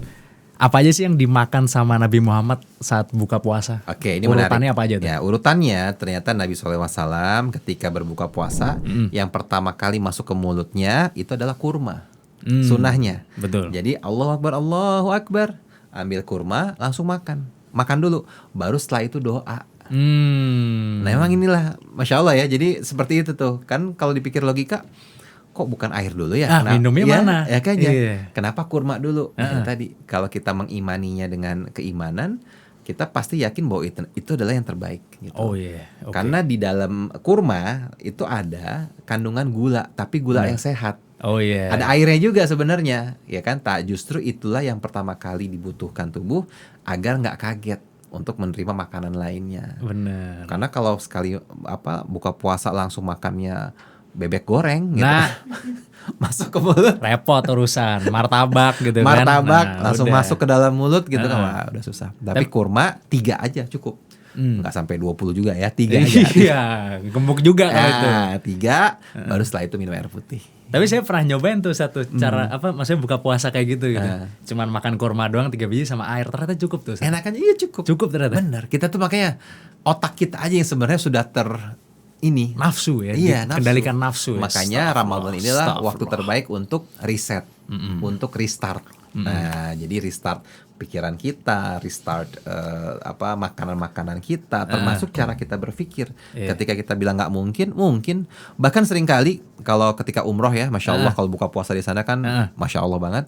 Apa aja sih yang dimakan sama Nabi Muhammad saat buka puasa? Oke, ini urutannya menarik. apa aja tuh? Ya, urutannya ternyata Nabi SAW ketika berbuka puasa, yang pertama kali masuk ke mulutnya itu adalah kurma. Sunnahnya. Betul. Jadi Allahu Akbar, ambil kurma, langsung makan. Makan dulu, baru setelah itu doa. Nah, memang inilah Masya Allah ya. Jadi seperti itu tuh. Kan kalau dipikir logika, kok bukan air dulu ya? Minumnya ya, mana? Ya kan ya. Iya. Kenapa kurma dulu? Nah, tadi kalau kita mengimaninya dengan keimanan, kita pasti yakin bahwa itu adalah yang terbaik gitu. Oh iya. Oke. Karena di dalam kurma itu ada kandungan gula, tapi gula yang sehat. Oh iya. Ada airnya juga sebenarnya, ya kan? Tak, justru itulah yang pertama kali dibutuhkan tubuh agar nggak kaget untuk menerima makanan lainnya. Bener. Karena kalau sekali buka puasa langsung makannya bebek goreng gitu, Nah. masuk ke mulut, Repot urusan, martabak gitu kan. martabak Nah, langsung udah. masuk ke dalam mulut gitu kan, wah, udah susah. Tapi kurma 3 aja cukup, nggak sampai 20 juga ya, 3 aja. Iya, gemuk juga kalau itu. Nah, 3, baru setelah itu minum air putih. Tapi saya pernah nyobain tuh satu cara maksudnya buka puasa kayak gitu gitu. Cuman makan kurma doang 3 biji sama air, ternyata cukup tuh. Enak aja, iya cukup. Cukup ternyata. Bener, kita tuh makanya otak kita aja yang sebenarnya sudah ini Nafsu ya, iya, kendalikan nafsu. Ya. Makanya Ramadan inilah waktu Astagfirullah. terbaik untuk reset, untuk restart. Nah, jadi restart pikiran kita, restart makanan-makanan kita, termasuk cara kita berpikir. Ketika kita bilang nggak mungkin. Bahkan seringkali kalau ketika umroh ya, Masya Allah kalau buka puasa di sana kan, Masya Allah banget.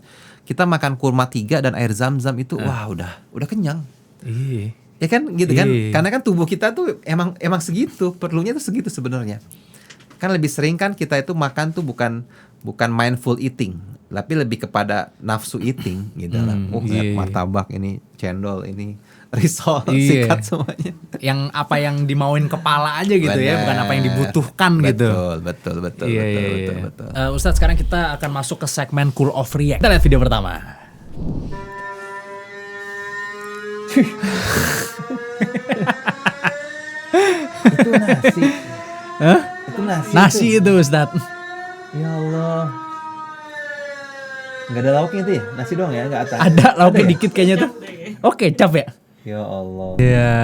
Kita makan kurma 3 dan air zam-zam itu, wah udah kenyang. Iya. Ya kan gitu kan, Iya. karena kan tubuh kita tuh emang segitu, perlunya tuh segitu sebenarnya. Kan lebih sering kan kita itu makan tuh bukan mindful eating, tapi lebih kepada nafsu eating gitu lah. iya. Martabak ini, cendol ini, risol, Iya. sikat semuanya. Yang apa yang dimauin kepala aja gitu ya, bukan apa yang dibutuhkan gitu. Betul. Iya. Ustadz, sekarang kita akan masuk ke segmen Cool of React. Kita lihat video pertama. Itu nasi. Hah? Itu nasi. Nasi itu Ustadz. Ya Allah. Nggak ada lauknya tuh ya? Nasi doang ya? Nggak atas? Ada lauknya ya? dikit kayaknya tuh. Oke, cap ya. Ya Allah. Ya,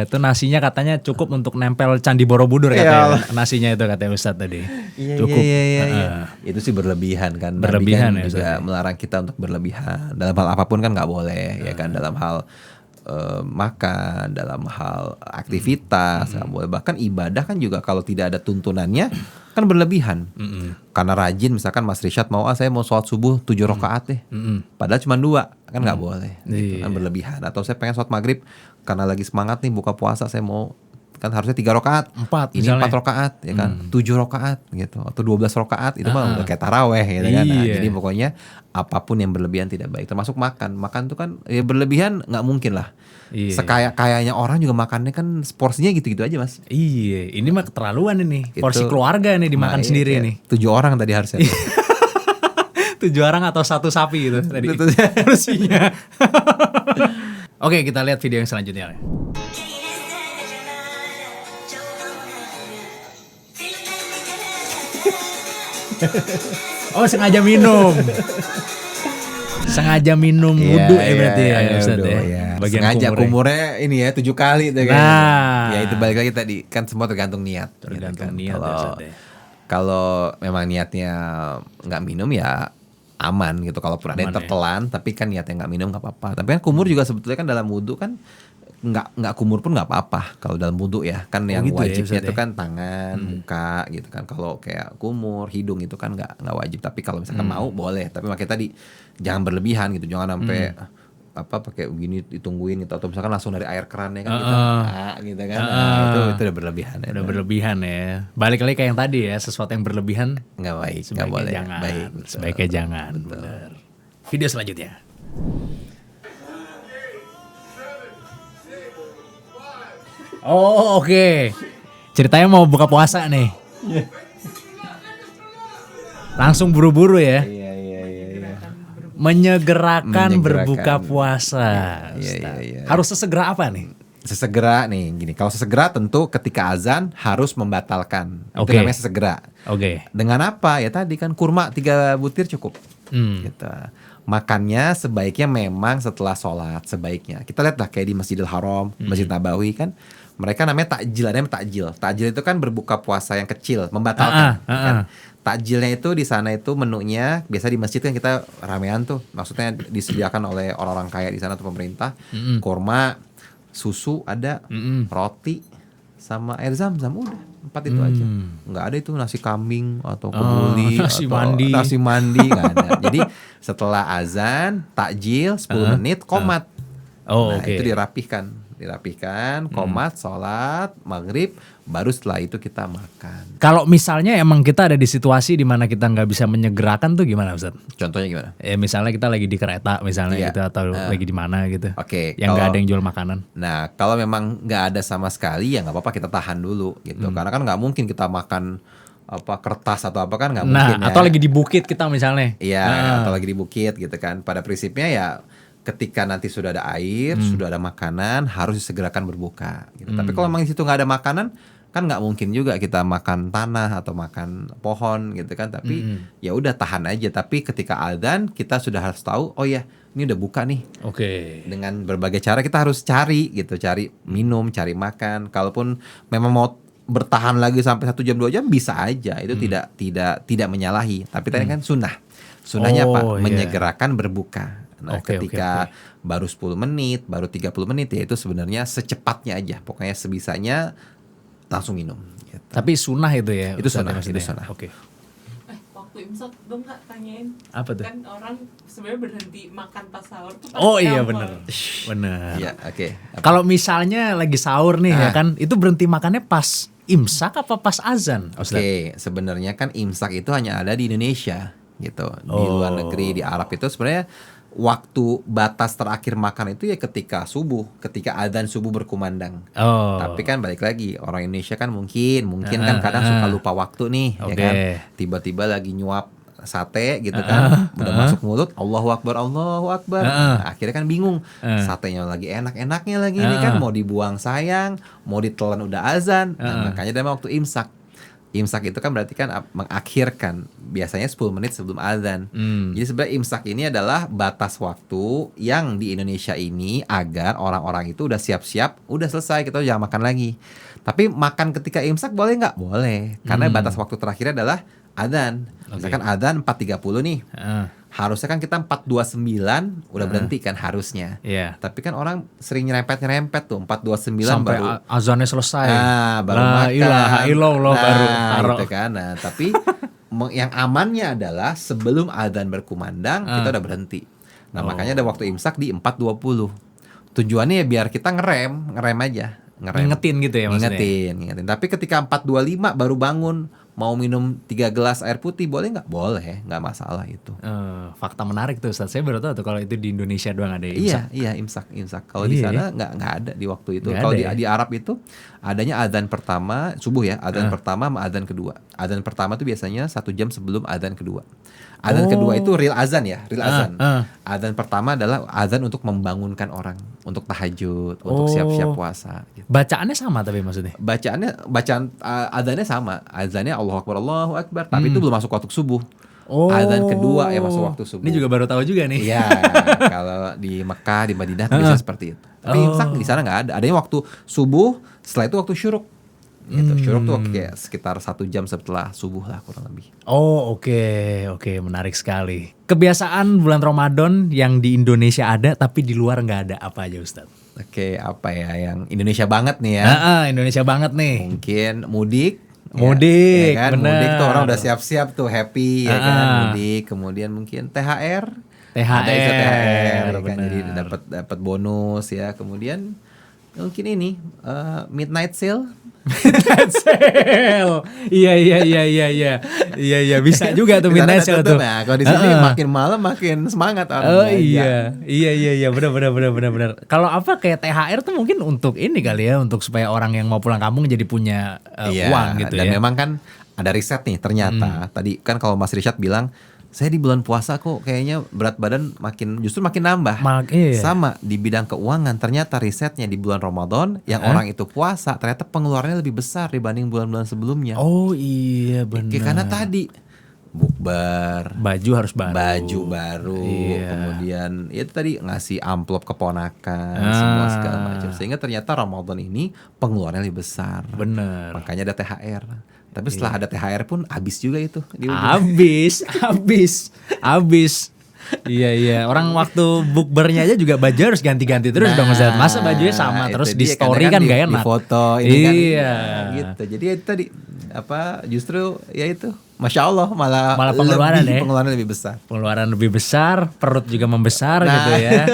itu nasinya katanya cukup untuk nempel Candi Borobudur Ya katanya. Allah. Nasinya itu katanya Ustadz tadi. Iya, Cukup. iya. Itu sih berlebihan kan. Nabi Berlebihan kan ya, juga Ustaz. melarang kita untuk berlebihan. Dalam hal apapun kan nggak boleh ya kan. Dalam hal makan, dalam hal aktivitas nggak boleh. Bahkan ibadah kan juga kalau tidak ada tuntunannya kan berlebihan. Karena rajin misalkan Mas Rishad mau saya mau sholat subuh 7 rakaat deh. Padahal cuma 2 kan nggak boleh. Gitu, kan berlebihan. Atau saya pengen sholat maghrib karena lagi semangat nih buka puasa saya mau, kan harusnya 3 rakaat. 4 Ini 4 rakaat ya kan, 7 rakaat gitu, atau 12 rakaat itu mah udah kayak taraweh gitu kan. Nah, Iya. jadi pokoknya apapun yang berlebihan tidak baik, termasuk makan. Makan tuh kan ya berlebihan nggak mungkin lah. Iya. Sekaya-kayanya orang juga makannya kan porsinya gitu-gitu aja Mas. Iya, ini mah keterlaluan ini. Porsi Itu- keluarga nih dimakan sendiri ya, nih. 7 orang tadi harusnya. 7 orang atau 1 sapi gitu tadi. Betul. Porsinya. Oke, kita lihat video yang selanjutnya. Oh, sengaja minum. Sengaja minum wudhu ya berarti ya, Ustadz wudhu, ya. ya. Bagian Sengaja kumurnya ini ya 7 kali tuh kan. Nah. Ya itu balik lagi tadi kan semua tergantung niat. Tergantung gitu kan. niat ya, Kalau Ustadz ya. kalau memang niatnya nggak minum ya aman gitu. Kalaupun ada yang Aman ya. tertelan tapi kan niatnya nggak minum nggak apa-apa. Tapi kan kumur juga sebetulnya kan dalam wudhu kan nggak kumur pun nggak apa-apa kalau dalam wudhu ya. Kan yang gitu ya, wajibnya Ustaz itu ya? kan tangan, muka gitu kan. Kalau kayak kumur, hidung itu kan nggak wajib. Tapi kalau misalkan mau boleh. Tapi makanya tadi jangan berlebihan gitu. Jangan sampai pakai begini ditungguin gitu, atau misalkan langsung dari air kerannya kan kita gitu kan. Itu udah berlebihan ya. Udah berlebihan ya. Balik lagi kayak yang tadi ya, sesuatu yang berlebihan Nggak baik, nggak sebaiknya boleh. jangan. Baik, betul. Sebaiknya jangan. Bener. Video selanjutnya. Oh oke. Ceritanya mau buka puasa nih. Langsung buru-buru ya. Iya. Menyegerakan Menyegerakan. berbuka puasa. Iya. Ustaz. Harus sesegera apa nih? Sesegera nih gini. Kalau sesegera tentu ketika azan harus membatalkan. Itu Oke. namanya sesegera. Oke. Dengan apa? Ya tadi kan kurma 3 butir cukup. Gitu. Makannya sebaiknya memang setelah sholat sebaiknya. Kita lihat lah kayak di Masjidil Haram, Masjid Nabawi kan. Mereka namanya takjil, ada yang takjil. Takjil itu kan berbuka puasa yang kecil, membatalkan. Kan? Takjilnya itu di sana itu menunya biasa di masjid kan kita ramean tuh. Maksudnya disediakan oleh orang-orang kaya di sana atau pemerintah. Kurma, susu ada, roti sama air zam-zam udah. 4 itu aja. Nggak ada itu nasi kambing atau kebuli nasi atau mandi. nasi mandi nggak ada. Jadi setelah azan, takjil 10 menit komat. Oh, Nah, oke. itu dirapihkan, komat, sholat, maghrib, baru setelah itu kita makan. Kalau misalnya emang kita ada di situasi di mana kita nggak bisa menyegerakan tuh gimana Ustaz? Contohnya gimana? Ya misalnya kita lagi di kereta misalnya Iya. gitu atau lagi di mana gitu. Oke, Yang nggak kalau- ada yang jual makanan. Nah, kalau memang nggak ada sama sekali ya nggak apa-apa kita tahan dulu gitu. Karena kan nggak mungkin kita makan kertas atau apa kan nggak Nah, mungkin ya. atau lagi di bukit kita misalnya. Iya, atau lagi di bukit gitu kan. Pada prinsipnya ya ketika nanti sudah ada air, sudah ada makanan, harus disegerakan berbuka. Gitu. Tapi kalau memang di situ nggak ada makanan, kan nggak mungkin juga kita makan tanah atau makan pohon gitu kan. Tapi ya udah tahan aja. Tapi ketika adzan kita sudah harus tahu, oh ya ini udah buka nih. Oke. Dengan berbagai cara kita harus cari gitu, cari minum, cari makan. Kalaupun memang mau bertahan lagi sampai 1 jam 2 jam bisa aja. Itu tidak menyalahi. Tapi tadi kan sunnahnya apa? Oh, iya. Menyegerakan berbuka. Nah, Oke, ketika baru 10 menit, baru 30 menit ya itu sebenarnya secepatnya aja. Pokoknya sebisanya langsung minum. Gitu. Tapi sunnah itu ya. Itu Ustaz, sunnah, maksudnya? itu sunnah. Oke. Waktu imsak dong Kak tanyain. Apa tuh? Kan orang sebenarnya berhenti makan pas sahur tuh pas Oh iya nongol. bener. Bener. Iya, oke. Kalau misalnya lagi sahur nih ya kan, itu berhenti makannya pas imsak apa pas azan? Ustaz? Oke, sebenarnya kan imsak itu hanya ada di Indonesia gitu. Di luar negeri, di Arab itu sebenarnya waktu batas terakhir makan itu ya ketika subuh, ketika adzan subuh berkumandang. Oh. Tapi kan balik lagi orang Indonesia kan mungkin kan kadang suka lupa waktu nih, ya Oke. kan. Tiba-tiba lagi nyuap sate gitu kan, udah masuk mulut, Allahu Akbar, Allahu Akbar. Nah, akhirnya kan bingung, satenya lagi enak-enaknya lagi ini kan mau dibuang sayang, mau ditelan udah azan. Nah, makanya dalam waktu imsak. Imsak itu kan berarti kan mengakhirkan biasanya 10 menit sebelum azan. Jadi sebenarnya imsak ini adalah batas waktu yang di Indonesia ini agar orang-orang itu udah siap-siap, udah selesai kita jangan makan lagi. Tapi makan ketika imsak boleh nggak? Boleh. Karena batas waktu terakhirnya adalah azan. Misalkan azan 4.30 nih. Harusnya kan kita 4.29 udah berhenti kan harusnya. Iya. Tapi kan orang sering nyerempet tuh 4.29 Sampai baru azannya selesai. baru La makan. ilaha illallah baru taruh. gitu kan. Nah, tapi yang amannya adalah sebelum adzan berkumandang kita udah berhenti. Nah, makanya ada waktu imsak di 4.20. Tujuannya ya biar kita ngerem aja. Ngingetin gitu ya maksudnya. Ngingetin. Tapi ketika 4.25 baru bangun, mau minum 3 gelas air putih boleh nggak? Boleh, nggak masalah itu. Fakta menarik tuh Ustaz. Saya baru tahu tuh kalau itu di Indonesia doang ada imsak. Iya, imsak. Kalau di Iya, sana nggak ada di waktu itu. Nggak Kalau ada di, ya? di Arab itu adanya adzan pertama subuh ya, adzan pertama sama adzan kedua. Adzan pertama tuh biasanya 1 jam sebelum adzan kedua. Adzan kedua itu real azan ya, real azan. Adzan pertama adalah adzan untuk membangunkan orang, untuk tahajud, untuk siap-siap puasa. Gitu. Bacaannya sama tapi maksudnya. Bacaan adzannya sama, adzannya Allahu Akbar, tapi itu belum masuk waktu subuh. Adzan kedua ya masuk waktu subuh. Ini juga baru tahu juga nih. Iya, kalau di Mekah, di Madinah biasanya seperti itu. Tapi imsak di sana nggak ada. Adanya waktu subuh, setelah itu waktu syuruk. Gitu. Syuruk tuh kayak sekitar 1 jam setelah subuh lah kurang lebih. Oh oke, menarik sekali. Kebiasaan bulan Ramadan yang di Indonesia ada tapi di luar nggak ada apa aja Ustaz? Oke, apa ya yang Indonesia banget nih ya? Indonesia banget nih. Mungkin mudik. Mudik, ya kan? bener. Mudik tuh orang udah siap-siap tuh happy ya kan mudik. Kemudian mungkin THR. Ada isu THR ya kan? Jadi dapat bonus ya. Kemudian mungkin ini midnight sale. Midnight sale. Iya, bisa juga tuh Di sana midnight ada sale tutup. tuh. Nah, kalau di sini makin malam makin semangat orang. Oh belanja. iya, benar. Kalau apa kayak THR tuh mungkin untuk ini kali ya, untuk supaya orang yang mau pulang kampung jadi punya Iya, uang gitu dan ya. memang kan ada riset nih ternyata. Tadi kan kalau Mas Richard bilang saya di bulan puasa kok kayaknya berat badan justru makin nambah. Iya. Sama di bidang keuangan ternyata risetnya di bulan Ramadan yang orang itu puasa ternyata pengeluarannya lebih besar dibanding bulan-bulan sebelumnya. Oh iya benar. Karena tadi bukber, Baju harus baru. baju baru, Iya. kemudian itu tadi ngasih amplop keponakan, semua segala macam. Sehingga ternyata Ramadan ini pengeluarannya lebih besar. Bener. Makanya ada THR. Tapi setelah ada THR pun habis juga itu di ujung. Habis. Iya. Orang waktu bukbernya aja juga baju harus ganti-ganti terus dong Ustaz. Masa bajunya sama itu terus di dia, story kan kadang-kadang gak di enak. foto ini kan Iya. gitu. Jadi itu tadi justru ya itu Masya Allah malah Pengeluaran ya. pengeluaran lebih besar. Pengeluaran lebih besar, perut juga membesar gitu ya.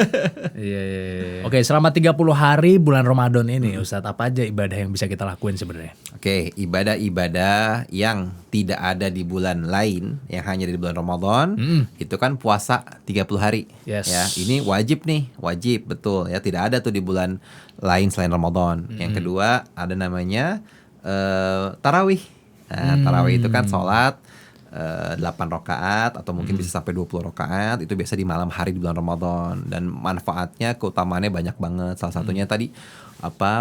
Iya. Oke, selama 30 hari bulan Ramadan ini Ustaz, apa aja ibadah yang bisa kita lakuin sebenarnya? Oke, ibadah-ibadah yang tidak ada di bulan lain, yang hanya di bulan Ramadan, itu kan puasa 30 hari. Yes. Ya, ini wajib nih, wajib betul ya, tidak ada tuh di bulan lain selain Ramadan. Yang kedua ada namanya tarawih. Nah, tarawih itu kan sholat 8 rakaat atau mungkin bisa sampai 20 rakaat, itu biasa di malam hari di bulan Ramadan, dan manfaatnya keutamaannya banyak banget. Salah satunya tadi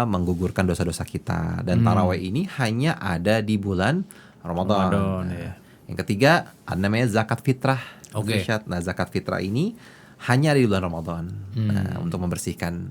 menggugurkan dosa-dosa kita, dan tarawih ini hanya ada di bulan Ramadan. Ya. Yang ketiga ada namanya zakat fitrah. Oke. Nah, zakat fitrah ini hanya di bulan Ramadan. Nah, untuk membersihkan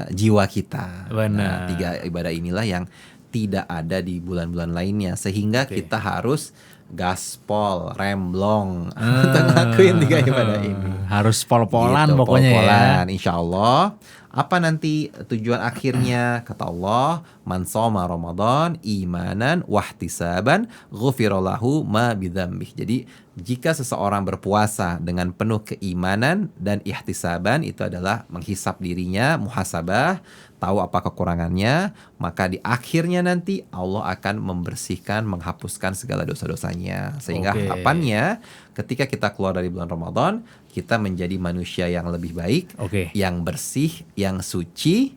jiwa kita. Benar. Nah, 3 ibadah inilah yang tidak ada di bulan-bulan lainnya, sehingga kita harus gaspol, remblong untuk ngelakuin 3 ibadah ini. Harus pol-polan Gitu, pokoknya pol-polan, insya Allah. Apa nanti tujuan akhirnya? Kata Allah, man shoma Ramadan imanan wahtisaban ghufirallahu ma bidzambih. Jadi jika seseorang berpuasa dengan penuh keimanan dan ihtisaban, itu adalah menghisap dirinya, muhasabah, tahu apa kekurangannya, maka di akhirnya nanti Allah akan membersihkan, menghapuskan segala dosa-dosanya. Sehingga harapannya ketika kita keluar dari bulan Ramadan, kita menjadi manusia yang lebih baik, yang bersih, yang suci,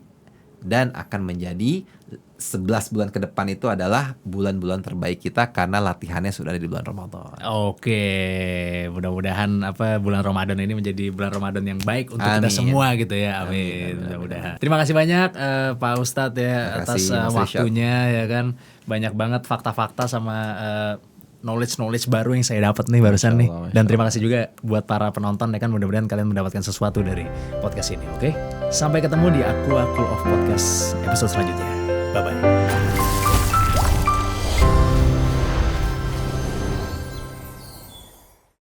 dan akan menjadi 11 bulan ke depan itu adalah bulan-bulan terbaik kita karena latihannya sudah ada di bulan Ramadan. Oke, mudah-mudahan bulan Ramadan ini menjadi bulan Ramadan yang baik untuk kita Amin. semua gitu ya. Amin. Mudah-mudahan. Terima kasih banyak Pak Ustadz ya atas waktunya ya kan. Banyak banget fakta-fakta sama knowledge baru yang saya dapat nih barusan nih. Dan terima kasih juga buat para penonton ya kan, mudah-mudahan kalian mendapatkan sesuatu dari podcast ini. Oke. Sampai ketemu di Aku of Podcast episode selanjutnya. Bye bye.